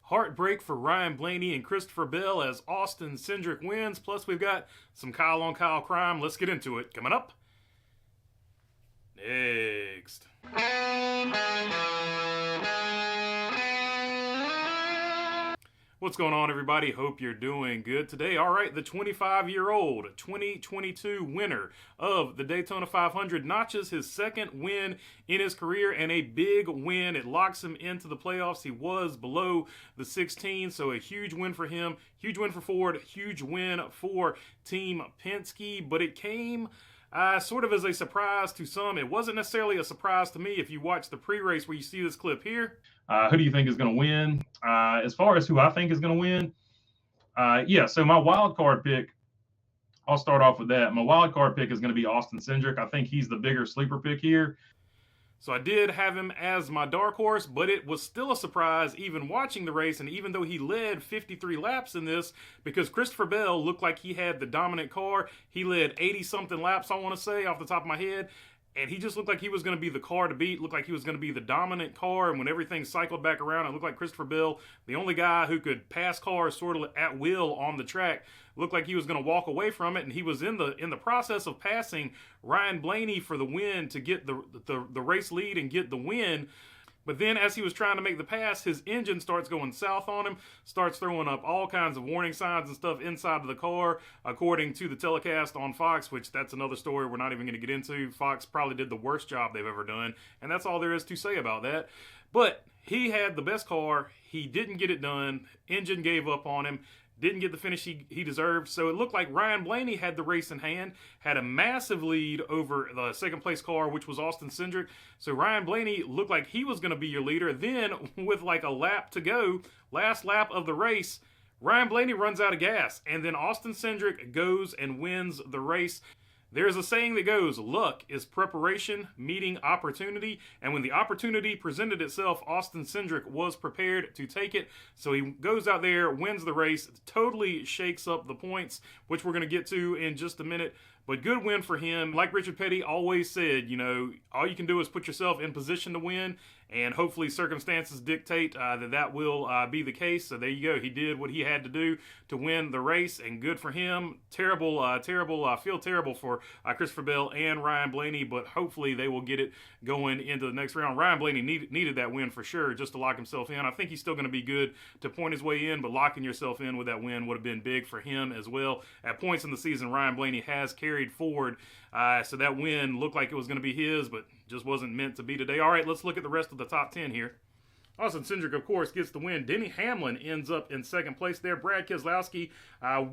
Heartbreak for Ryan Blaney and Christopher Bell as Austin Cindric wins. Plus, we've got some Kyle-on-Kyle crime. Let's get into it. Coming up next. What's going on, everybody? Hope you're doing good today. All right, the 25-year-old 2022 winner of the Daytona 500 notches his second win in his career and a big win. It locks him into the playoffs. He was below the 16, so a huge win for him. Huge win for Ford. Huge win for Team Penske, but it came sort of as a surprise to some. It wasn't necessarily a surprise to me. If you watch the pre-race where you see this clip here, who do you think is going to win? As far as who I think is going to win, so my wild card pick, I'll start off with that. My wild card pick is going to be Austin Cindric. I think he's the bigger sleeper pick here. So I did have him as my dark horse, but it was still a surprise even watching the race, and even though he led 53 laps in this, because Christopher Bell looked like he had the dominant car. He led 80-something laps, I want to say, off the top of my head, and he just looked like he was going to be the car to beat, looked like he was going to be the dominant car, and when everything cycled back around, it looked like Christopher Bell, the only guy who could pass cars sort of at will on the track, looked like he was going to walk away from it, and he was in the process of passing Ryan Blaney for the win to get the race lead and get the win. But then as he was trying to make the pass, his engine starts going south on him, starts throwing up all kinds of warning signs and stuff inside of the car, according to the telecast on Fox, which that's another story we're not even going to get into. Fox probably did the worst job they've ever done, and that's all there is to say about that. But he had the best car. He didn't get it done. Engine gave up on him. Didn't get the finish he deserved. So it looked like Ryan Blaney had the race in hand, had a massive lead over the second place car, which was Austin Cindric. So Ryan Blaney looked like he was going to be your leader. Then with like a lap to go, last lap of the race, Ryan Blaney runs out of gas. And then Austin Cindric goes and wins the race. There's a saying that goes, luck is preparation meeting opportunity, and when the opportunity presented itself, Austin Cindric was prepared to take it, so he goes out there, wins the race, totally shakes up the points, which we're going to get to in just a minute. But good win for him. Like Richard Petty always said, you know, all you can do is put yourself in position to win, and hopefully circumstances dictate that will be the case. So there you go. He did what he had to do to win the race, and good for him. Terrible. I feel terrible for Christopher Bell and Ryan Blaney, but hopefully they will get it going into the next round. Ryan Blaney needed that win for sure just to lock himself in. I think he's still going to be good to point his way in, but locking yourself in with that win would have been big for him as well. At points in the season, Ryan Blaney has carried forward, so that win looked like it was going to be his, but just wasn't meant to be today. All right, let's look at the rest of the top 10 here. Austin Cindric, of course, gets the win. Denny Hamlin ends up in second place there. Brad Keselowski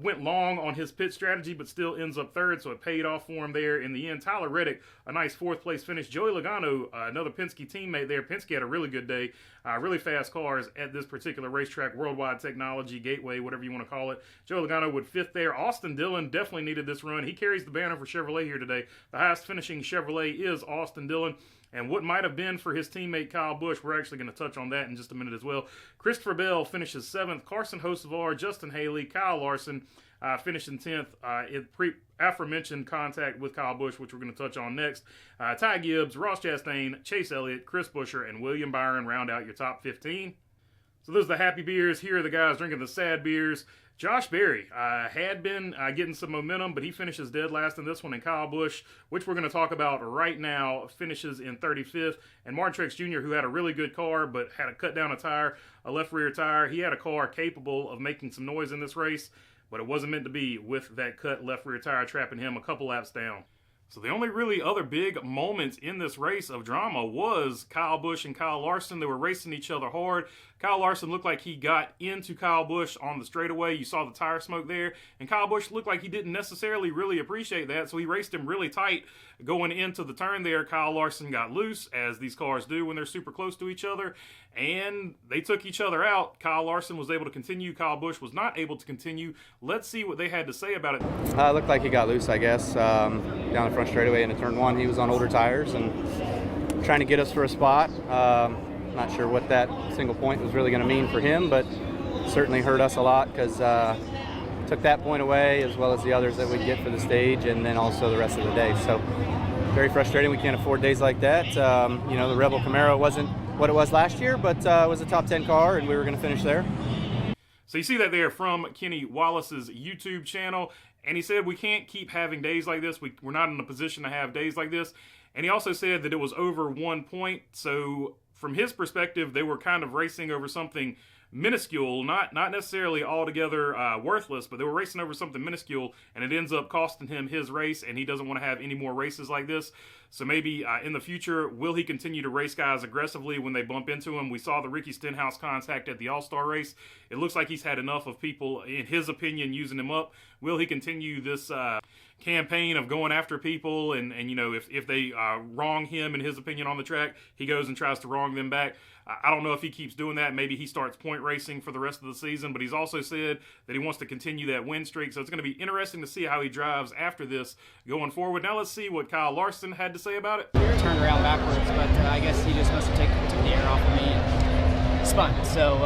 went long on his pit strategy, but still ends up third, so it paid off for him there in the end. Tyler Reddick, a nice fourth-place finish. Joey Logano, another Penske teammate there. Penske had a really good day. Really fast cars at this particular racetrack. Worldwide Technology, Gateway, whatever you want to call it. Joey Logano would fifth there. Austin Dillon definitely needed this run. He carries the banner for Chevrolet here today. The highest finishing Chevrolet is Austin Dillon. And what might have been for his teammate Kyle Busch, we're actually going to touch on that in just a minute as well. Christopher Bell finishes 7th. Carson Hocevar, Justin Haley, Kyle Larson finishing 10th. Aforementioned contact with Kyle Busch, which we're going to touch on next. Ty Gibbs, Ross Chastain, Chase Elliott, Chris Buescher, and William Byron round out your top 15. So those are the happy beers. Here are the guys drinking the sad beers. Josh Berry had been getting some momentum, but he finishes dead last in this one. And Kyle Busch, which we're going to talk about right now, finishes in 35th. And Martin Truex Jr., who had a really good car, but had to cut down a tire, a left rear tire. He had a car capable of making some noise in this race, but it wasn't meant to be with that cut left rear tire trapping him a couple laps down. So the only really other big moments in this race of drama was Kyle Busch and Kyle Larson. They were racing each other hard. Kyle Larson looked like he got into Kyle Busch on the straightaway. You saw the tire smoke there. And Kyle Busch looked like he didn't necessarily really appreciate that, so he raced him really tight going into the turn there. Kyle Larson got loose, as these cars do when they're super close to each other, and they took each other out. Kyle Larson was able to continue. Kyle Busch was not able to continue. Let's see what they had to say about it. Looked like he got loose, I guess, down the front straightaway into turn 1. He was on older tires and trying to get us for a spot. Not sure what that single point was really going to mean for him, but certainly hurt us a lot because took that point away as well as the others that we'd get for the stage and then also the rest of the day. So very frustrating. We can't afford days like that. The Rebel Camaro wasn't what it was last year, but it was a top 10 car, and we were going to finish there. So you see that there from Kenny Wallace's YouTube channel, and he said we can't keep having days like this. We're not in a position to have days like this. And he also said that it was over 1 point. So from his perspective, they were kind of racing over something minuscule, not necessarily altogether worthless, but they were racing over something minuscule, and it ends up costing him his race, and he doesn't want to have any more races like this. So maybe in the future, will he continue to race guys aggressively when they bump into him? We saw the Ricky Stenhouse contact at the All-Star race. It looks like he's had enough of people, in his opinion, using him up. Will he continue this campaign of going after people, and you know, if they wrong him, in his opinion, on the track, he goes and tries to wrong them back? I don't know if he keeps doing that. Maybe he starts point racing for the rest of the season, but he's also said that he wants to continue that win streak. So it's going to be interesting to see how he drives after this going forward. Now let's see what Kyle Larson had to say about it. Turned around backwards, but I guess he just must have took the air off of me and spun. So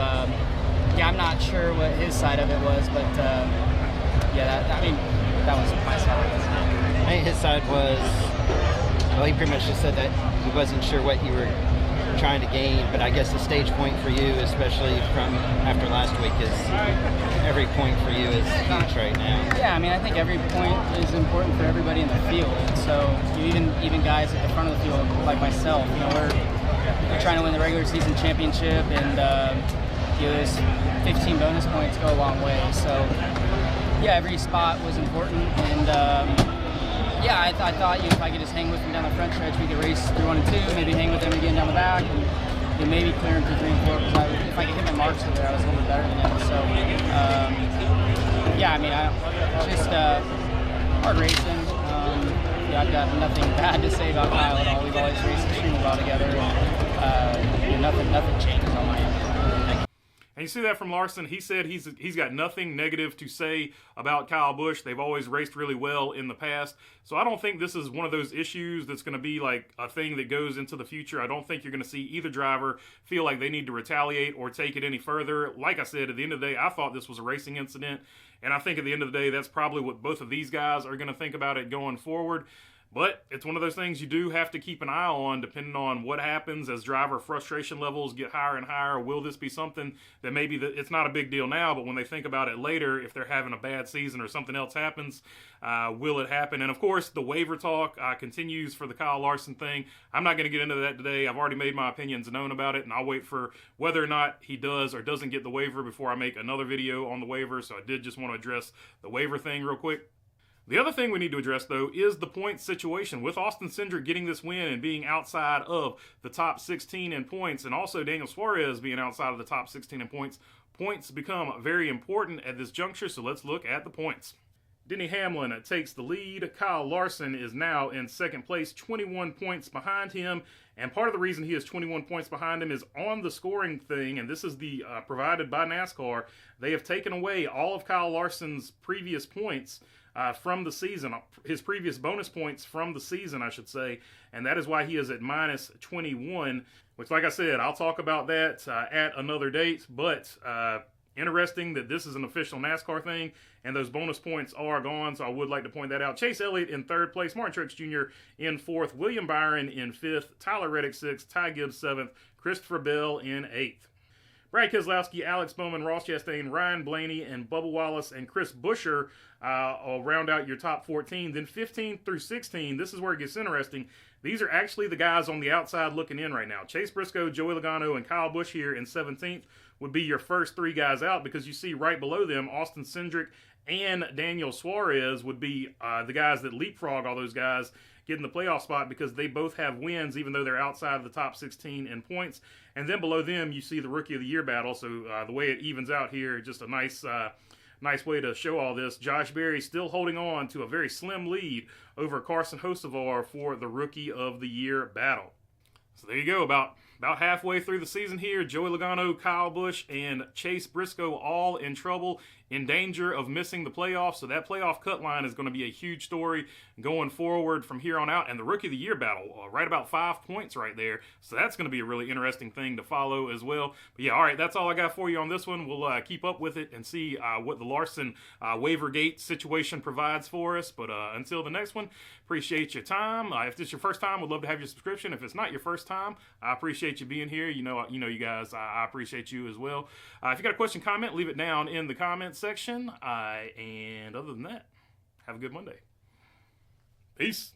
yeah, I'm not sure what his side of it was, but yeah, that was my side. I think his side was, well, he pretty much just said that he wasn't sure what you were trying to gain, but I guess the stage point for you, especially from after last week, is every point for you is huge right now. Yeah, I mean, I think every point is important for everybody in the field. So even guys at the front of the field, like myself, you know, we're trying to win the regular season championship, and you know, those 15 bonus points go a long way. So yeah, every spot was important, and yeah, I thought if I could just hang with him down the front stretch, we could race through 1 and 2, maybe hang with him again down the back, and you know, maybe clear him through 3 and 4. Because if I could hit my marks over there, I was a little bit better than him. So yeah, I mean, just hard racing. Yeah, I've got nothing bad to say about Kyle at all. We've always raced extremely well together, and you know, nothing changes on my end. And you see that from Larson. He said he's got nothing negative to say about Kyle Busch. They've always raced really well in the past. So I don't think this is one of those issues that's going to be like a thing that goes into the future. I don't think you're going to see either driver feel like they need to retaliate or take it any further. Like I said, at the end of the day, I thought this was a racing incident. And I think at the end of the day, that's probably what both of these guys are going to think about it going forward. But it's one of those things you do have to keep an eye on, depending on what happens as driver frustration levels get higher and higher. Will this be something that maybe it's not a big deal now, but when they think about it later, if they're having a bad season or something else happens, will it happen? And of course, the waiver talk continues for the Kyle Larson thing. I'm not going to get into that today. I've already made my opinions known about it, and I'll wait for whether or not he does or doesn't get the waiver before I make another video on the waiver. So I did just want to address the waiver thing real quick. The other thing we need to address, though, is the points situation. With Austin Cindric getting this win and being outside of the top 16 in points, and also Daniel Suarez being outside of the top 16 in points, points become very important at this juncture, so let's look at the points. Denny Hamlin takes the lead. Kyle Larson is now in second place, 21 points behind him. And part of the reason he is 21 points behind him is on the scoring thing, and this is the provided by NASCAR. They have taken away all of Kyle Larson's previous points from the season, his previous bonus points from the season, I should say, and that is why he is at minus 21, which, like I said, I'll talk about that at another date, but interesting that this is an official NASCAR thing, and those bonus points are gone, so I would like to point that out. Chase Elliott in third place, Martin Truex Jr. in fourth, William Byron in fifth, Tyler Reddick sixth, Ty Gibbs seventh, Christopher Bell in eighth. Brad Keselowski, Alex Bowman, Ross Chastain, Ryan Blaney, and Bubba Wallace and Chris Buescher will round out your top 14. Then 15 through 16, this is where it gets interesting. These are actually the guys on the outside looking in right now. Chase Briscoe, Joey Logano, and Kyle Busch here in 17th would be your first three guys out, because you see right below them, Austin Cindric and Daniel Suarez would be the guys that leapfrog all those guys getting the playoff spot, because they both have wins even though they're outside of the top 16 in points. And then below them you see the Rookie of the Year battle. So the way it evens out here, just a nice way to show all this. Josh Berry still holding on to a very slim lead over Carson Hocevar for the Rookie of the Year battle. So there you go, about halfway through the season here, Joey Logano, Kyle Busch, and Chase Briscoe all in trouble, in danger of missing the playoffs. So that playoff cut line is going to be a huge story going forward from here on out. And the Rookie of the Year battle, right about 5 points right there. So that's going to be a really interesting thing to follow as well. But yeah, all right, that's all I got for you on this one. We'll keep up with it and see what the Larson waiver gate situation provides for us. But until the next one, appreciate your time. If this is your first time, we'd love to have your subscription. If it's not your first time, I appreciate appreciate you being here. You know, you guys, I appreciate you as well. If you got a question, comment, leave it down in the comments section. And other than that, have a good Monday. Peace.